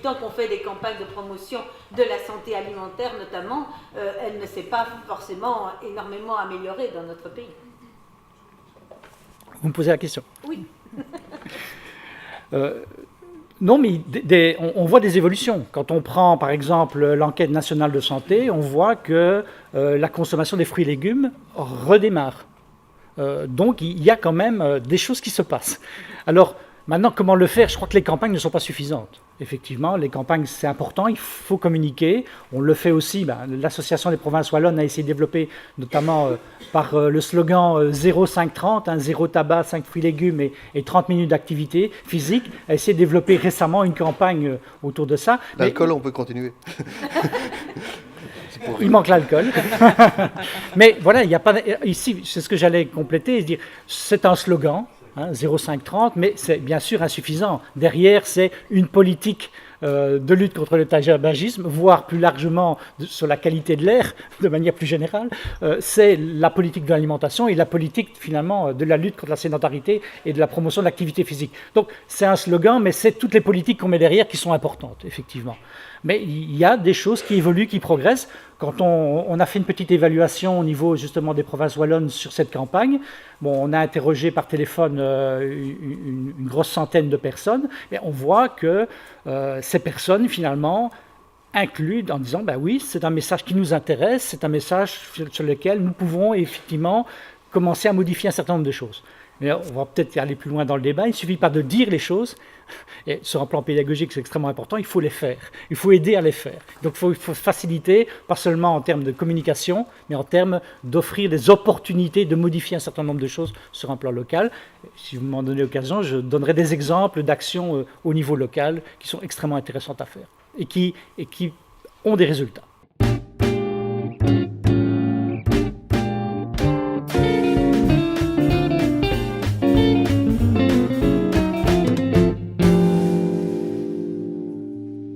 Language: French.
temps qu'on fait des campagnes de promotion de la santé alimentaire notamment, elle ne s'est pas forcément énormément améliorée dans notre pays. Vous me posez la question? Oui. Non, mais on voit des évolutions. Quand on prend, par exemple, l'enquête nationale de santé, on voit que la consommation des fruits et légumes redémarre. Donc, il y a quand même des choses qui se passent. Alors, maintenant, comment le faire? Je crois que les campagnes ne sont pas suffisantes. Effectivement, les campagnes, c'est important, il faut communiquer. On le fait aussi. L'Association des provinces wallonnes a essayé de développer, notamment par le slogan 0,5-30, 0 tabac, 5 fruits et légumes et 30 minutes d'activité physique, a essayé de développer récemment une campagne autour de ça. L'alcool, on peut continuer. Il manque l'alcool. Mais voilà, il n'y a pas. Ici, c'est ce que j'allais compléter, dire c'est un slogan. 0,5-30, mais c'est bien sûr insuffisant. Derrière, c'est une politique de lutte contre le tabagisme, voire plus largement sur la qualité de l'air, de manière plus générale. C'est la politique de l'alimentation et la politique, finalement, de la lutte contre la sédentarité et de la promotion de l'activité physique. Donc, c'est un slogan, mais c'est toutes les politiques qu'on met derrière qui sont importantes, effectivement. Mais il y a des choses qui évoluent, qui progressent. Quand on a fait une petite évaluation au niveau justement des provinces wallonnes sur cette campagne, on a interrogé par téléphone une grosse centaine de personnes et on voit que ces personnes finalement incluent en disant oui, c'est un message qui nous intéresse, c'est un message sur lequel nous pouvons effectivement commencer à modifier un certain nombre de choses. Mais on va peut-être aller plus loin dans le débat. Il ne suffit pas de dire les choses. Et sur un plan pédagogique, c'est extrêmement important. Il faut les faire. Il faut aider à les faire. Donc il faut faciliter, pas seulement en termes de communication, mais en termes d'offrir des opportunités de modifier un certain nombre de choses sur un plan local. Si vous m'en donnez l'occasion, je donnerai des exemples d'actions au niveau local qui sont extrêmement intéressantes à faire et qui ont des résultats.